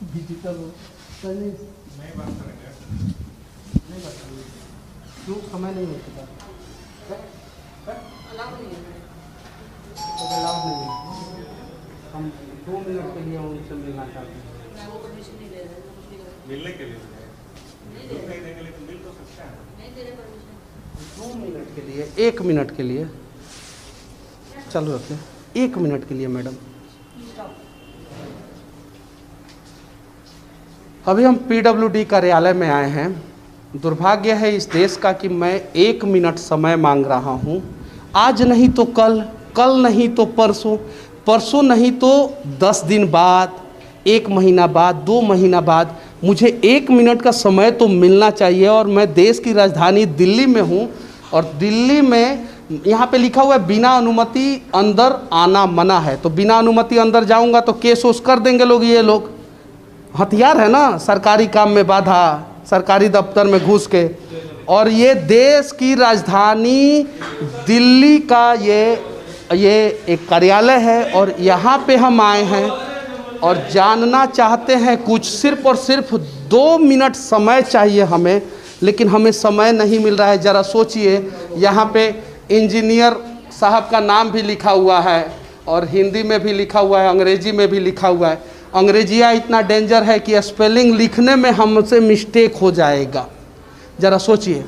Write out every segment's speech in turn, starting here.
Digital हो सही नहीं बात करेंगे। नहीं बात करेंगे क्यों समय नहीं होता अलाउ नहीं है। अलाउ नहीं है। हम 2 मिनट के लिए उनसे मिलना चाहते हैं। मैं वो परमिशन नहीं दे रहा, कुछ भी कर मिलने के लिए नहीं दे रहे, देने के लिए तो मिल तो सकता है। नहीं दे रहे परमिशन। 2 मिनट के लिए 1 मिनट के लिए चलो रखिए 1 मिनट के लिए मैडम। अभी हम पीडब्ल्यूडी कार्यालय में आए हैं। दुर्भाग्य है इस देश का कि मैं 1 मिनट समय मांग रहा हूँ। आज नहीं तो कल, कल नहीं तो परसों, परसों नहीं तो 10 दिन बाद, 1 महीना बाद, 2 महीना बाद मुझे 1 मिनट का समय तो मिलना चाहिए। और मैं देश की राजधानी दिल्ली में हूँ और दिल्ली में यहाँ पे लिखा हुआ है बिना अनुमति अंदर आना मना है। तो बिना अनुमति अंदर जाऊँगा तो केस वोस कर देंगे लोग। ये लोग हथियार है ना, सरकारी काम में बाधा, सरकारी दफ्तर में घुस के। और ये देश की राजधानी दिल्ली का ये एक कार्यालय है और यहाँ पे हम आए हैं और जानना चाहते हैं कुछ। सिर्फ और सिर्फ 2 मिनट समय चाहिए हमें, लेकिन हमें समय नहीं मिल रहा है। ज़रा सोचिए, यहाँ पे इंजीनियर साहब का नाम भी लिखा हुआ है और हिंदी में भी लिखा हुआ है, अंग्रेजी में भी लिखा हुआ है। अंग्रेजिया इतना डेंजर है कि स्पेलिंग लिखने में हमसे मिस्टेक हो जाएगा, ज़रा सोचिए।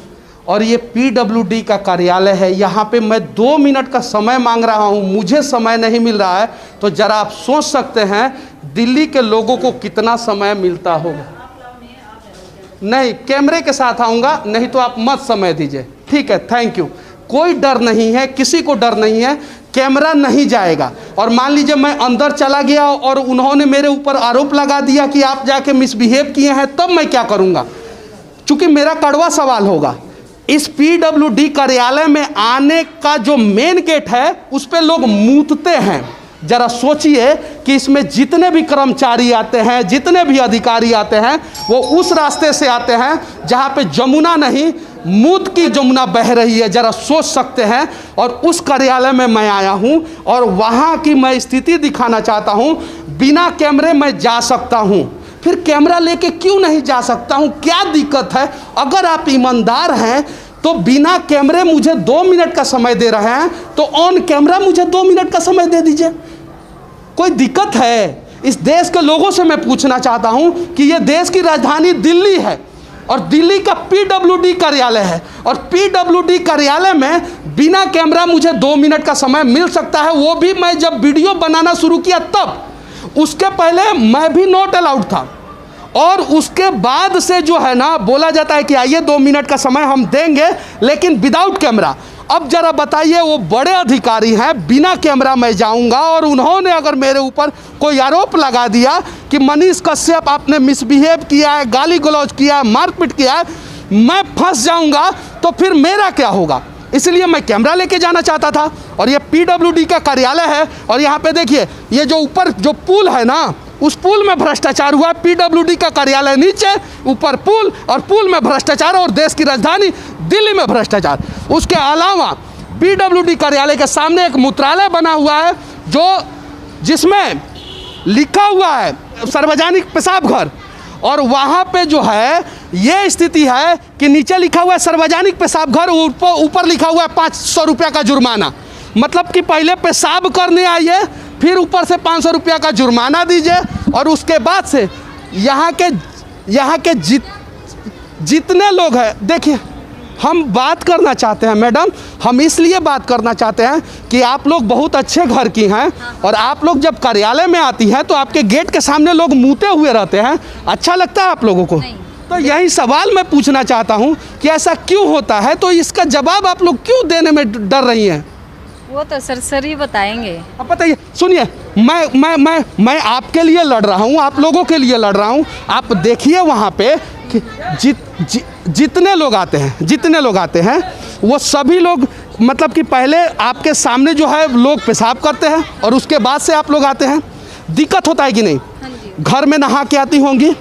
और ये पीडब्ल्यूडी का कार्यालय है, यहाँ पे मैं 2 मिनट का समय मांग रहा हूँ, मुझे समय नहीं मिल रहा है। तो ज़रा आप सोच सकते हैं दिल्ली के लोगों को कितना समय मिलता होगा। नहीं, कैमरे के साथ आऊँगा, नहीं तो आप मत समय दीजिए। ठीक है, थैंक यू। कोई डर नहीं है, किसी को डर नहीं है, कैमरा नहीं जाएगा। और मान लीजिए मैं अंदर चला गया और उन्होंने मेरे ऊपर आरोप लगा दिया कि आप जाके मिसबिहेव किए हैं, तब मैं क्या करूंगा? चूंकि मेरा कड़वा सवाल होगा। इस पीडब्ल्यूडी कार्यालय में आने का जो मेन गेट है उस पे लोग मूतते हैं। जरा सोचिए कि इसमें जितने भी कर्मचारी आते हैं, जितने भी अधिकारी आते हैं, वो उस रास्ते से आते हैं जहाँ पे जमुना नहीं, मूत की जमुना बह रही है। जरा सोच सकते हैं। और उस कार्यालय में मैं आया हूँ और वहाँ की मैं स्थिति दिखाना चाहता हूँ। बिना कैमरे मैं जा सकता हूँ, फिर कैमरा लेके क्यों नहीं जा सकता हूँ? क्या दिक्कत है? अगर आप ईमानदार हैं तो बिना कैमरे मुझे 2 मिनट का समय दे रहे हैं, तो ऑन कैमरा मुझे 2 मिनट का समय दे दीजिए। कोई दिक्कत है? इस देश के लोगों से मैं पूछना चाहता हूं कि ये देश की राजधानी दिल्ली है और दिल्ली का पीडब्ल्यूडी कार्यालय है, और पीडब्ल्यूडी कार्यालय में बिना कैमरा मुझे 2 मिनट का समय मिल सकता है, वो भी मैं जब वीडियो बनाना शुरू किया तब। उसके पहले मैं भी नॉट अलाउड था। और उसके बाद से जो है ना, बोला जाता है कि आइए 2 मिनट का समय हम देंगे, लेकिन विदाउट कैमरा। अब जरा बताइए, वो बड़े अधिकारी हैं, बिना कैमरा मैं जाऊंगा और उन्होंने अगर मेरे ऊपर कोई आरोप लगा दिया कि मनीष कश्यप आपने मिसबिहेव किया है, गाली गलौज किया है, मारपीट किया है, मैं फंस जाऊंगा, तो फिर मेरा क्या होगा? इसलिए मैं कैमरा लेके जाना चाहता था। और ये पीडब्ल्यूडी का कार्यालय है और यहाँ पे देखिए, ये जो ऊपर जो पुल है ना, उस पुल में भ्रष्टाचार हुआ। पीडब्ल्यूडी का कार्यालय नीचे, ऊपर पुल, और पुल में भ्रष्टाचार, और देश की राजधानी दिल्ली में भ्रष्टाचार। उसके अलावा पीडब्ल्यूडी कार्यालय के सामने एक मूत्रालय बना हुआ है जिसमें लिखा हुआ है सार्वजनिक पेशाब घर, और वहाँ पे जो है ये स्थिति है कि नीचे लिखा हुआ है सार्वजनिक पेशाब घर, ऊपर लिखा हुआ है 500 रुपया का जुर्माना। मतलब कि पहले पेशाब करने आइए, फिर ऊपर से 500 रुपया का जुर्माना दीजिए, और उसके बाद से यहाँ के जितने लोग हैं, देखिए हम बात करना चाहते हैं मैडम, हम इसलिए बात करना चाहते हैं कि आप लोग बहुत अच्छे घर की हैं, और आप लोग जब कार्यालय में आती हैं तो आपके गेट के सामने लोग मुते हुए रहते हैं। अच्छा लगता है आप लोगों को? तो यही सवाल मैं पूछना चाहता हूं कि ऐसा क्यों होता है, तो इसका जवाब आप लोग क्यों देने में डर रही हैं? वो तो सर ही बताएंगे। अब बताइए, सुनिए, मैं आपके लिए लड़ रहा हूँ, आप लोगों के लिए लड़ रहा हूँ। आप देखिए वहाँ पे कि जितने लोग आते हैं वो सभी लोग, मतलब कि पहले आपके सामने जो है लोग पेशाब करते हैं और उसके बाद से आप लोग आते हैं। दिक्कत होता है कि नहीं? घर में नहा के आती होंगी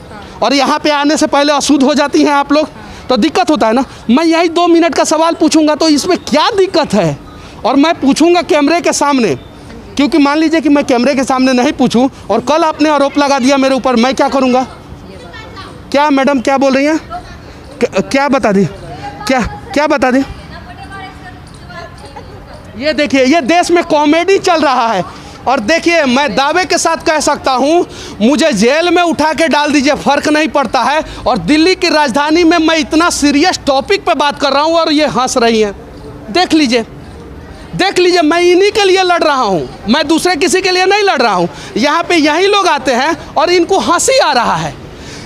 और यहाँ पे आने से पहले अशुद्ध हो जाती हैं आप लोग, तो दिक्कत होता है ना। मैं यही 2 मिनट का सवाल पूछूंगा, तो इसमें क्या दिक्कत है? और मैं पूछूंगा कैमरे के सामने क्योंकि मान लीजिए कि मैं कैमरे के सामने नहीं पूछूं और कल आपने आरोप लगा दिया मेरे ऊपर, मैं क्या करूंगा? क्या मैडम क्या बोल रही हैं? क्या बता दी? क्या बता दी? ये देखिए, ये देश में कॉमेडी चल रहा है। और देखिए, मैं दावे के साथ कह सकता हूँ, मुझे जेल में उठा के डाल दीजिए, फ़र्क नहीं पड़ता है। और दिल्ली की राजधानी में मैं इतना सीरियस टॉपिक पे बात कर रहा हूँ और ये हंस रही हैं। देख लीजिए, मैं इन्हीं के लिए लड़ रहा हूँ, मैं दूसरे किसी के लिए नहीं लड़ रहा हूँ। यहाँ पे यही लोग आते हैं और इनको हंसी आ रहा है।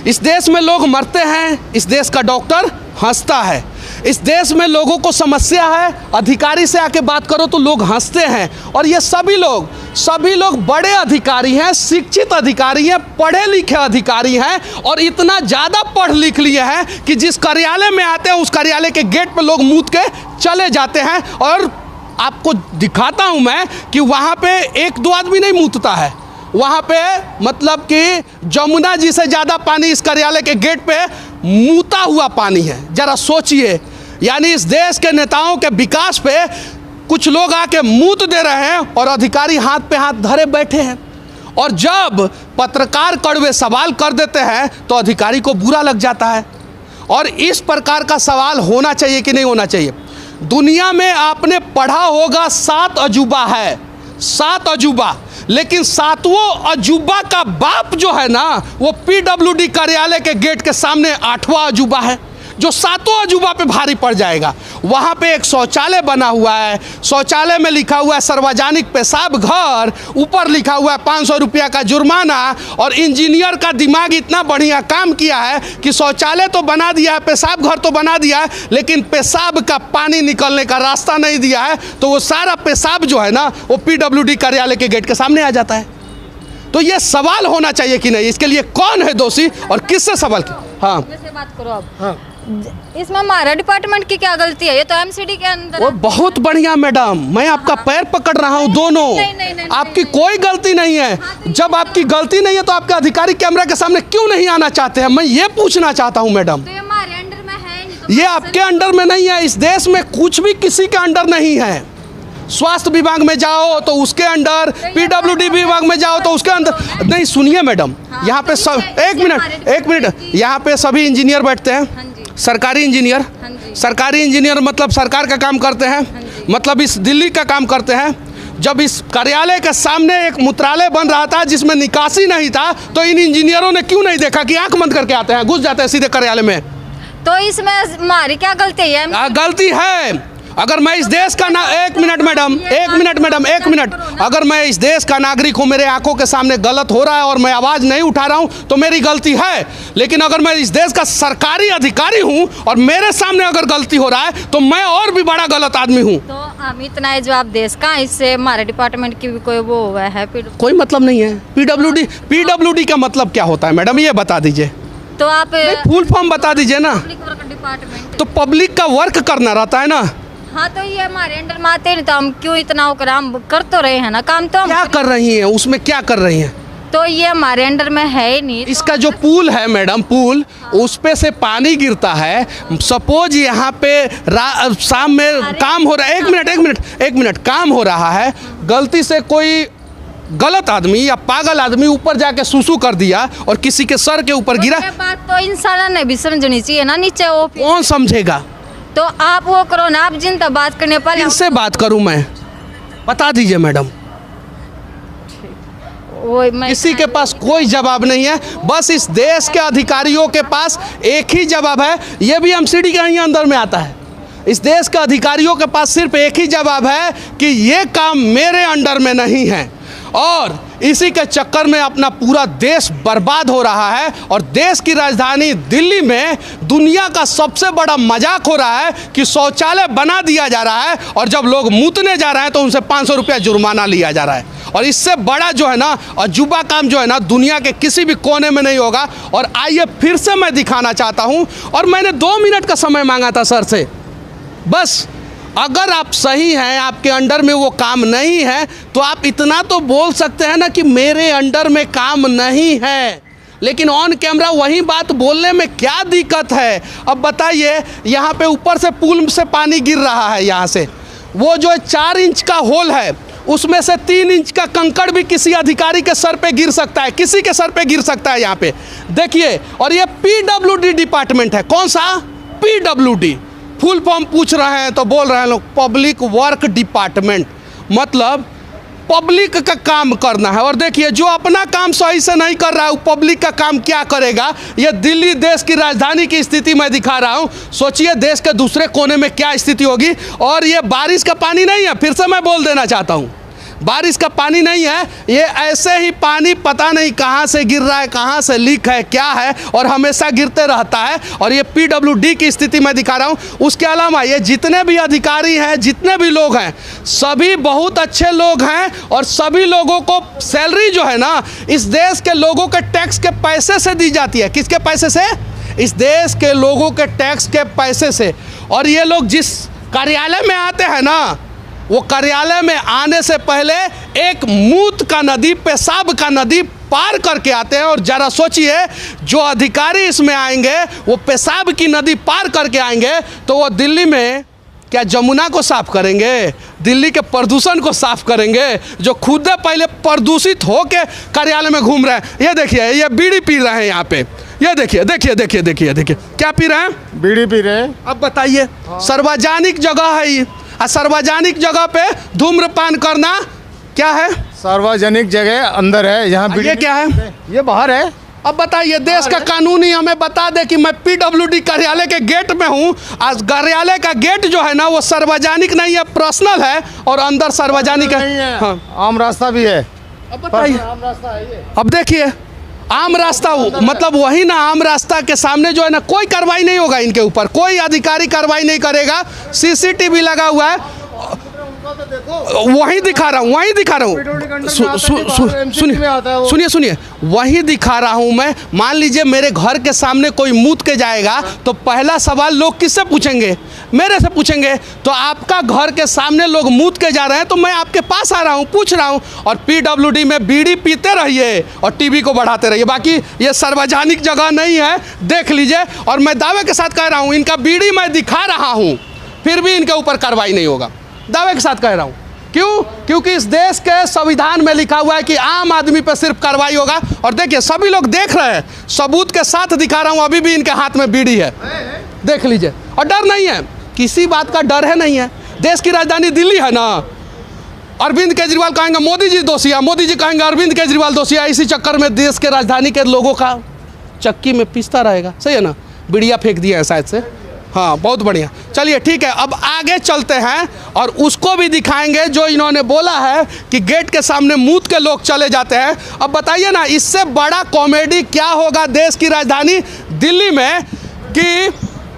इस देश में लोग मरते हैं, इस देश का डॉक्टर हंसता है। इस देश में लोगों को समस्या है, अधिकारी से आके बात करो तो लोग हंसते हैं। और ये सभी लोग बड़े अधिकारी हैं, शिक्षित अधिकारी हैं, पढ़े लिखे अधिकारी हैं और इतना ज़्यादा पढ़ लिख लिए हैं कि जिस कार्यालय में आते हैं उस कार्यालय के गेट पर लोग मूत के चले जाते हैं। और आपको दिखाता हूँ मैं कि वहाँ पे एक दो आदमी नहीं मूतता है, वहाँ पे मतलब कि जमुना जी से ज़्यादा पानी इस कार्यालय के गेट पे मूता हुआ पानी है। जरा सोचिए, यानी इस देश के नेताओं के विकास पे कुछ लोग आके मूत दे रहे हैं और अधिकारी हाथ पे हाथ धरे बैठे हैं। और जब पत्रकार कड़वे सवाल कर देते हैं तो अधिकारी को बुरा लग जाता है। और इस प्रकार का सवाल होना चाहिए कि नहीं होना चाहिए? दुनिया में आपने पढ़ा होगा 7 अजूबा है, 7 अजूबा, लेकिन 7वां अजूबा का बाप जो है ना, वो PWD कार्यालय के गेट के सामने 8वां अजूबा है, जो 7वां अजूबा पे भारी पड़ जाएगा। वहाँ पे एक शौचालय बना हुआ है, शौचालय में लिखा हुआ है सार्वजनिक पेशाब घर, ऊपर लिखा हुआ है 500 रुपया का जुर्माना। और इंजीनियर का दिमाग इतना बढ़िया काम किया है कि शौचालय तो बना दिया है, पेशाब घर तो बना दिया है, लेकिन पेशाब का पानी निकलने का रास्ता नहीं दिया है। तो वो सारा पेशाब जो है ना, वो PWD कार्यालय के गेट के सामने आ जाता है। तो ये सवाल होना चाहिए कि नहीं, इसके लिए कौन है दोषी और किससे सवाल? हाँ, से बात करो अब। हाँ, इसमें हमारा डिपार्टमेंट की क्या गलती है? ये तो MCD के अंदर वो बहुत बढ़िया मैडम, मैं आपका पैर पकड़ रहा हूँ दोनों। नहीं, आपकी कोई गलती नहीं है। जब आपकी गलती नहीं है तो आपके अधिकारी कैमरा के सामने क्यों नहीं आना चाहते हैं? मैं ये पूछना चाहता हूँ मैडम। तो ये हमारे अंडर में है नहीं, तो ये आपके अंडर में नहीं है। इस देश में कुछ भी किसी के अंडर नहीं है। स्वास्थ्य विभाग में जाओ तो उसके अंडर, PWD विभाग में जाओ तो उसके अंदर नहीं। सुनिए मैडम, यहाँ पे सब एक मिनट, यहाँ पे सभी इंजीनियर बैठते हैं, सरकारी इंजीनियर। सरकारी इंजीनियर मतलब सरकार का काम करते हैं, मतलब इस दिल्ली का काम करते हैं। जब इस कार्यालय के सामने एक मूत्रालय बन रहा था जिसमें निकासी नहीं था, तो इन इंजीनियरों ने क्यों नहीं देखा कि आंख बंद करके आते हैं, घुस जाते हैं सीधे कार्यालय में? तो इसमें हमारी क्या गलती है? गलती है। अगर मैं इस देश का एक मिनट मैडम, अगर मैं इस देश का नागरिक हूँ, मेरे आंखों के सामने गलत हो रहा है और मैं आवाज़ नहीं उठा रहा हूँ तो मेरी गलती है। लेकिन अगर मैं इस देश का सरकारी अधिकारी हूँ और मेरे सामने अगर गलती हो रहा है तो मैं और भी बड़ा गलत आदमी हूँ। तो हम इतना ही जवाब देश का, इससे हमारे डिपार्टमेंट की भी कोई वो हुआ है? कोई मतलब नहीं है। PWD का मतलब क्या होता है मैडम, ये बता दीजिए। तो आप फुल फॉर्म बता दीजिए ना। डिपार्टमेंट तो पब्लिक का वर्क करना रहता है ना। हाँ, तो ये हमारे अंडर में आते नहीं तो हम क्यों इतना हम कर तो रहे हैं ना काम। तो हम क्या कर रही हैं उसमें, क्या कर रही हैं? तो ये हमारे अंडर में है ही नहीं। इसका जो पुल है मैडम, पुल, उस पे से पानी गिरता है। सपोज यहाँ पे शाम में काम हो रहा है, एक मिनट काम हो रहा है, गलती से कोई गलत आदमी या पागल आदमी ऊपर जाके सूसू कर दिया और किसी के सर के ऊपर गिरा। ये बात तो इंसान ने भी समझनी चाहिए ना, नीचे वो कौन समझेगा? तो आप वो करो ना, आप जिनसे बात करने पर किससे बात करूं मैं, बता दीजिए मैडम। किसी के पास कोई जवाब नहीं है। बस इस देश के अधिकारियों के पास एक ही जवाब है, ये भी MCD के ही अंदर में आता है। इस देश के अधिकारियों के पास सिर्फ एक ही जवाब है कि ये काम मेरे अंडर में नहीं है। और इसी के चक्कर में अपना पूरा देश बर्बाद हो रहा है। और देश की राजधानी दिल्ली में दुनिया का सबसे बड़ा मजाक हो रहा है कि शौचालय बना दिया जा रहा है और जब लोग मूतने जा रहे हैं तो उनसे 500 रुपया जुर्माना लिया जा रहा है। और इससे बड़ा जो है ना अजूबा काम जो है ना दुनिया के किसी भी कोने में नहीं होगा। और आइए फिर से मैं दिखाना चाहता हूँ, और मैंने 2 मिनट का समय मांगा था सर से। बस अगर आप सही हैं, आपके अंडर में वो काम नहीं है, तो आप इतना तो बोल सकते हैं ना कि मेरे अंडर में काम नहीं है। लेकिन ऑन कैमरा वही बात बोलने में क्या दिक्कत है? अब बताइए, यहाँ पे ऊपर से पुल से पानी गिर रहा है, यहाँ से वो जो 4 इंच का होल है उसमें से 3 इंच का कंकड़ भी किसी अधिकारी के सर पे गिर सकता है, किसी के सर पे गिर सकता है यहाँ पे देखिए। और ये PWD डिपार्टमेंट है। कौन सा? PWD। फुल फॉर्म पूछ रहे हैं तो बोल रहे हैं लोग पब्लिक वर्क डिपार्टमेंट, मतलब पब्लिक का काम करना है। और देखिए जो अपना काम सही से नहीं कर रहा है वो पब्लिक का काम क्या करेगा। ये दिल्ली देश की राजधानी की स्थिति मैं दिखा रहा हूँ। सोचिए देश के दूसरे कोने में क्या स्थिति होगी। और ये बारिश का पानी नहीं है, फिर से मैं बोल देना चाहता हूँ, बारिश का पानी नहीं है, ये ऐसे ही पानी पता नहीं कहाँ से गिर रहा है, कहाँ से लीक है, क्या है, और हमेशा गिरते रहता है। और ये PWD की स्थिति मैं दिखा रहा हूँ। उसके अलावा ये जितने भी अधिकारी हैं, जितने भी लोग हैं, सभी बहुत अच्छे लोग हैं। और सभी लोगों को सैलरी जो है ना इस देश के लोगों के टैक्स के पैसे से दी जाती है। किसके पैसे से? इस देश के लोगों के टैक्स के पैसे से। और ये लोग जिस कार्यालय में आते हैं ना, वो कार्यालय में आने से पहले एक मूत का नदी, पेशाब का नदी पार करके आते हैं। और ज़रा सोचिए जो अधिकारी इसमें आएंगे वो पेशाब की नदी पार करके आएंगे तो वो दिल्ली में क्या जमुना को साफ करेंगे? दिल्ली के प्रदूषण को साफ करेंगे, जो खुद पहले प्रदूषित होके कार्यालय में घूम रहे हैं। ये देखिए ये बीड़ी पी रहे हैं यहाँ पे, ये देखिए देखिए देखिए देखिए देखिए क्या पी रहे हैं? बीड़ी पी रहे हैं। अब बताइए, सार्वजनिक जगह है ये, सार्वजनिक जगह पे धूम्रपान करना क्या है? सार्वजनिक जगह अंदर है, यहाँ ये क्या है? ये बाहर है। अब बताइए देश का कानून ही हमें बता दे कि मैं PWD कार्यालय के गेट में हूँ। आज कार्यालय का गेट जो है ना वो सार्वजनिक नहीं है, पर्सनल है, और अंदर सार्वजनिक है। हाँ। आम रास्ता भी है। अब बताइए, आम रास्ता है ये। अब देखिए आम रास्ता मतलब वही ना, आम रास्ता के सामने जो है ना कोई कार्रवाई नहीं होगा इनके ऊपर, कोई अधिकारी कार्रवाई नहीं करेगा। CCTV लगा हुआ है, वही दिखा रहा हूँ, वही दिखा रहा हूँ। सुनिए सुनिए, वही दिखा रहा हूँ मैं। मान लीजिए मेरे घर के सामने कोई मूत के जाएगा तो पहला सवाल लोग किससे पूछेंगे? मेरे से पूछेंगे। तो आपका घर के सामने लोग मूत के जा रहे हैं तो मैं आपके पास आ रहा हूँ, पूछ रहा हूँ। और PWD में बीड़ी पीते रहिए और टीवी को बढ़ाते रहिए। बाकी ये सार्वजनिक जगह नहीं है, देख लीजिए। और मैं दावे के साथ कह रहा हूँ इनका बीड़ी मैं दिखा रहा हूँ, फिर भी इनके ऊपर कार्रवाई नहीं होगा। दावे के साथ कह रहा हूँ। क्यों? क्योंकि इस देश के संविधान में लिखा हुआ है कि आम आदमी पर सिर्फ कार्रवाई होगा। और देखिए सभी लोग देख रहे हैं, सबूत के साथ दिखा रहा हूँ, अभी भी इनके हाथ में बीड़ी है, देख लीजिए। और डर नहीं है, किसी बात का डर है नहीं है। देश की राजधानी दिल्ली है ना, अरविंद केजरीवाल कहेंगे मोदी जी दोषी है, मोदी जी कहेंगे अरविंद केजरीवाल दोषी है। इसी चक्कर में देश के राजधानी के लोगों का चक्की में पिसता रहेगा। सही है ना? बिड़िया फेंक दिया है शायद से। हाँ बहुत बढ़िया, चलिए ठीक है। अब आगे चलते हैं और उसको भी दिखाएंगे जो इन्होंने बोला है कि गेट के सामने मूत के लोग चले जाते हैं। अब बताइए ना इससे बड़ा कॉमेडी क्या होगा देश की राजधानी दिल्ली में कि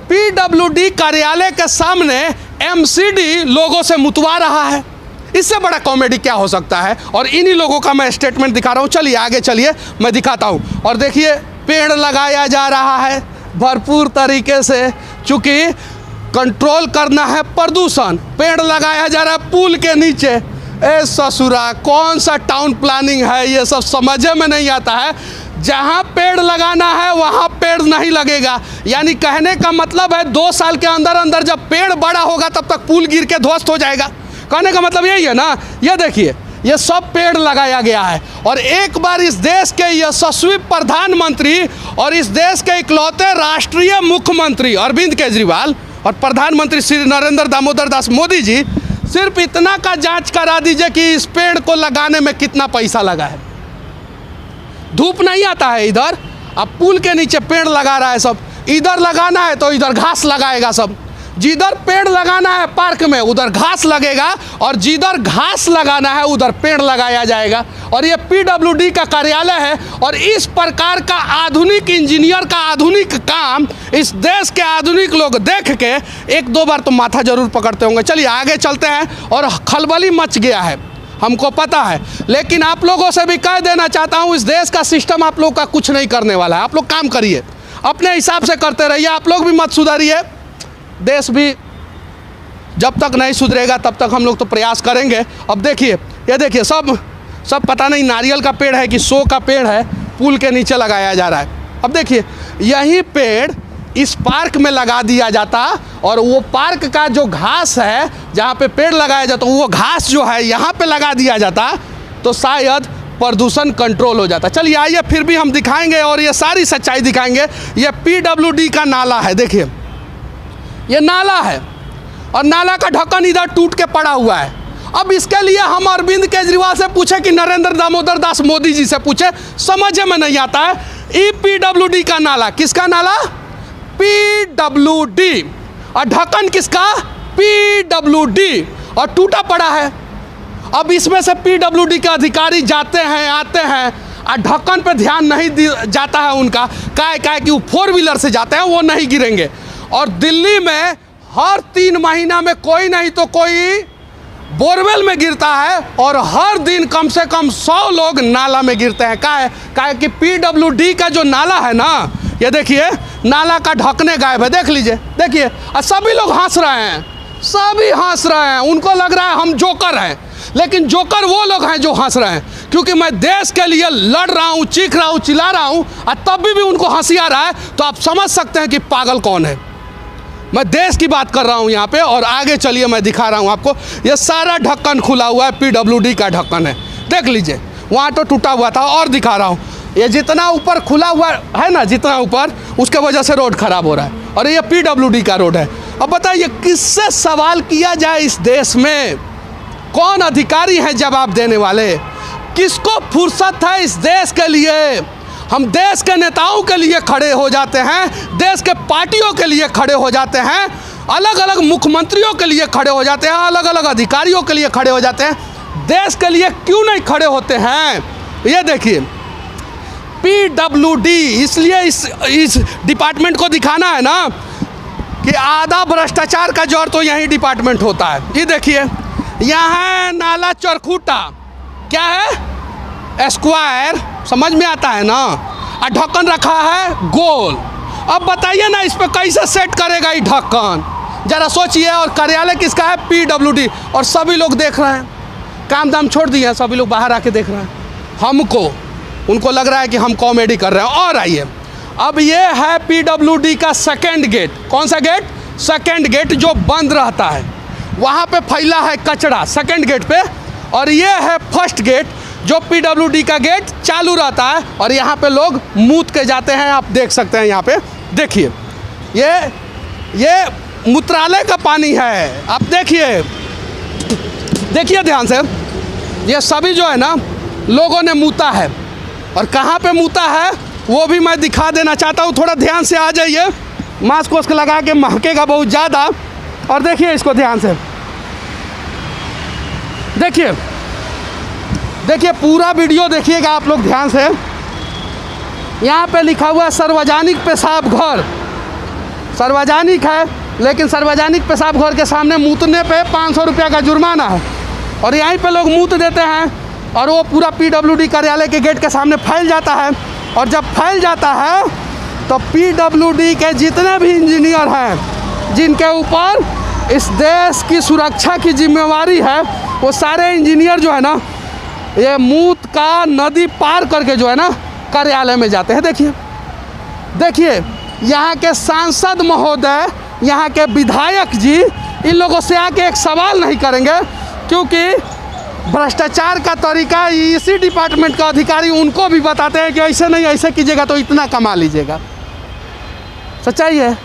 PWD कार्यालय के सामने MCD लोगों से मुतवा रहा है। इससे बड़ा कॉमेडी क्या हो सकता है? और इन्हीं लोगों का मैं स्टेटमेंट दिखा रहा हूँ। चलिए आगे चलिए, मैं दिखाता हूँ। और देखिए पेड़ लगाया जा रहा है भरपूर तरीके से, चूँकि कंट्रोल करना है प्रदूषण। पेड़ लगाया जा रहा है पुल के नीचे। ए ससुरा, कौन सा टाउन प्लानिंग है ये सब समझ में नहीं आता है। जहाँ पेड़ लगाना है वहाँ पेड़ नहीं लगेगा। यानी कहने का मतलब है 2 साल के अंदर अंदर जब पेड़ बड़ा होगा तब तक पुल गिर के ध्वस्त हो जाएगा। कहने का मतलब यही है ना। ये देखिए ये सब पेड़ लगाया गया है। और एक बार इस देश के यशस्वी प्रधानमंत्री और इस देश के इकलौते राष्ट्रीय मुख्यमंत्री अरविंद केजरीवाल और प्रधानमंत्री श्री नरेंद्र दामोदर दास मोदी जी सिर्फ इतना का जांच करा दीजिए कि इस पेड़ को लगाने में कितना पैसा लगा है। धूप नहीं आता है इधर, अब पुल के नीचे पेड़ लगा रहा है सब। इधर लगाना है तो इधर घास लगाएगा सब। जिधर पेड़ लगाना है पार्क में उधर घास लगेगा, और जिधर घास लगाना है उधर पेड़ लगाया जाएगा। और ये PWD का कार्यालय है। और इस प्रकार का आधुनिक इंजीनियर का आधुनिक काम इस देश के आधुनिक लोग देख के 1-2 बार तो माथा जरूर पकड़ते होंगे। चलिए आगे चलते हैं। और खलबली मच गया है, हमको पता है, लेकिन आप लोगों से भी कह देना चाहता हूँ इस देश का सिस्टम आप लोग का कुछ नहीं करने वाला है। आप लोग काम करिए, अपने हिसाब से करते रहिए, आप लोग भी मत सुधरिए। देश भी जब तक नहीं सुधरेगा तब तक हम लोग तो प्रयास करेंगे। अब देखिए ये देखिए सब पता नहीं नारियल का पेड़ है कि शो का पेड़ है, पुल के नीचे लगाया जा रहा है। अब देखिए यही पेड़ इस पार्क में लगा दिया जाता और वो पार्क का जो घास है जहाँ पे पेड़ लगाया जाता वो घास जो है यहाँ पे लगा दिया जाता तो शायद प्रदूषण कंट्रोल हो जाता। चलिए आइए फिर भी हम दिखाएंगे और ये सारी सच्चाई दिखाएंगे। ये PWD का नाला है, देखिए ये नाला है और नाला का ढक्कन इधर टूट के पड़ा हुआ है। अब इसके लिए हम अरविंद केजरीवाल से पूछे कि नरेंद्र दामोदर दास मोदी जी से पूछे, समझ में नहीं आता है। PWD का नाला, किसका नाला? PWD, और ढक्कन किसका? PWD, और टूटा पड़ा है। अब इसमें से PWD के अधिकारी जाते हैं आते हैं और ढक्कन पे ध्यान नहीं जाता है उनका, क्या कि वो 4 व्हीलर से जाते हैं, वो नहीं गिरेंगे। और दिल्ली में हर 3 महीना में कोई नहीं तो कोई बोरवेल में गिरता है और हर दिन कम से कम 100 लोग नाला में गिरते हैं। क्या कि PWD का जो नाला है ना, ये देखिए नाला का ढकने गायब है, देख लीजिए, देखिए। और सभी लोग हंस रहे हैं, सभी हंस रहे हैं, उनको लग रहा है हम जोकर हैं। लेकिन जोकर वो लोग हैं जो हंस रहे हैं, क्योंकि मैं देश के लिए लड़ रहा हूँ, चीख रहा हूँ, चिल्ला रहा हूँ, और तब भी उनको हंसी आ रहा है। तो आप समझ सकते हैं कि पागल कौन है। मैं देश की बात कर रहा हूँ यहाँ पे, और आगे चलिए मैं दिखा रहा हूँ आपको। ये सारा ढक्कन खुला हुआ है, PWD का ढक्कन है, देख लीजिए। वहाँ तो टूटा हुआ था, और दिखा रहा हूँ, ये जितना ऊपर खुला हुआ है ना, जितना ऊपर, उसके वजह से रोड खराब हो रहा है, और ये PWD का रोड है। अब बताइए किससे सवाल किया जाए इस देश में? कौन अधिकारी हैं जवाब देने वाले? किसको फुर्सत है इस देश के लिए? हम देश के नेताओं के लिए खड़े हो जाते हैं, देश के पार्टियों के लिए खड़े हो जाते हैं, अलग अलग मुख्यमंत्रियों के लिए खड़े हो जाते हैं, अलग अलग अधिकारियों के लिए खड़े हो जाते हैं। देश के लिए क्यों नहीं खड़े होते हैं? ये देखिए PWD, इसलिए इस डिपार्टमेंट को दिखाना है ना कि आधा भ्रष्टाचार का जड़ तो यही डिपार्टमेंट होता है। ये देखिए यहाँ है नाला चरखूटा, क्या है? स्क्वायर, समझ में आता है ना, और ढक्कन रखा है गोल। अब बताइए ना इस पर कैसे सेट करेगा ये ढक्कन, जरा सोचिए। और कार्यालय किसका है? PWD, और सभी लोग देख रहे हैं, काम दाम छोड़ दिए हैं, सभी लोग बाहर आके देख रहे हैं हमको। उनको लग रहा है कि हम कॉमेडी कर रहे हैं। और आइए, अब ये है PWD का सेकेंड गेट। कौन सा गेट? सेकेंड गेट, जो बंद रहता है। वहाँ पे फैला है कचरा सेकेंड गेट पे, और ये है फर्स्ट गेट, जो PWD का गेट चालू रहता है, और यहाँ पे लोग मूत के जाते हैं। आप देख सकते हैं यहाँ पे, देखिए ये मूत्रालय का पानी है। आप देखिए ध्यान से, ये सभी जो है ना लोगों ने मूता है, और कहाँ पे मूता है वो भी मैं दिखा देना चाहता हूँ। थोड़ा ध्यान से आ जाइए, मास्क वास्क लगा के, महकेगा बहुत ज़्यादा। और देखिए इसको ध्यान से, देखिए पूरा वीडियो देखिएगा आप लोग ध्यान से। यहाँ पे लिखा हुआ है सार्वजनिक पेशाब घर। सार्वजनिक है, लेकिन सार्वजनिक पेशाब घर के सामने मूतने पे 500 रुपये का जुर्माना है, और यहीं पे लोग मूत देते हैं, और वो पूरा PWD कार्यालय के गेट के सामने फैल जाता है। और जब फैल जाता है तो PWD के जितने भी इंजीनियर हैं, जिनके ऊपर इस देश की सुरक्षा की जिम्मेवारी है, वो सारे इंजीनियर जो है ना, ये मूत का नदी पार करके जो है ना कार्यालय में जाते हैं। देखिए यहाँ के सांसद महोदय, यहाँ के विधायक जी इन लोगों से आके एक सवाल नहीं करेंगे, क्योंकि भ्रष्टाचार का तरीका इसी डिपार्टमेंट का अधिकारी उनको भी बताते हैं कि ऐसे नहीं, ऐसे कीजिएगा तो इतना कमा लीजिएगा। सच्चाई है।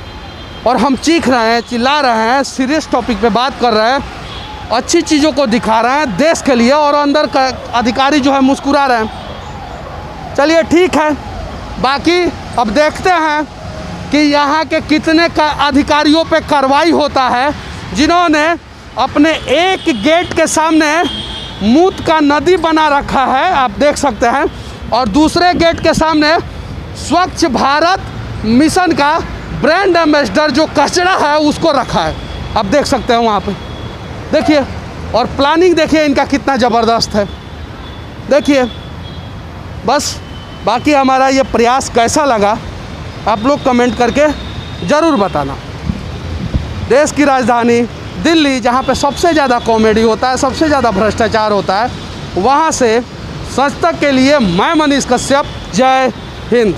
और हम चीख रहे हैं, चिल्ला रहे हैं, सीरियस टॉपिक पे बात कर रहे हैं, अच्छी चीज़ों को दिखा रहे हैं देश के लिए, और अंदर का अधिकारी जो है मुस्कुरा रहे हैं। चलिए ठीक है, बाकी अब देखते हैं कि यहाँ के कितने का अधिकारियों पे कार्रवाई होता है, जिन्होंने अपने एक गेट के सामने मूत का नदी बना रखा है, आप देख सकते हैं, और दूसरे गेट के सामने स्वच्छ भारत मिशन का ब्रांड एम्बेसडर जो कचरा है उसको रखा है। आप देख सकते हैं वहाँ पे, देखिए। और प्लानिंग देखिए इनका कितना ज़बरदस्त है, देखिए। बस बाकी हमारा ये प्रयास कैसा लगा आप लोग कमेंट करके ज़रूर बताना। देश की राजधानी दिल्ली, जहाँ पे सबसे ज़्यादा कॉमेडी होता है, सबसे ज़्यादा भ्रष्टाचार होता है, वहाँ से सच तक के लिए मैं मनीष कश्यप, जय हिंद।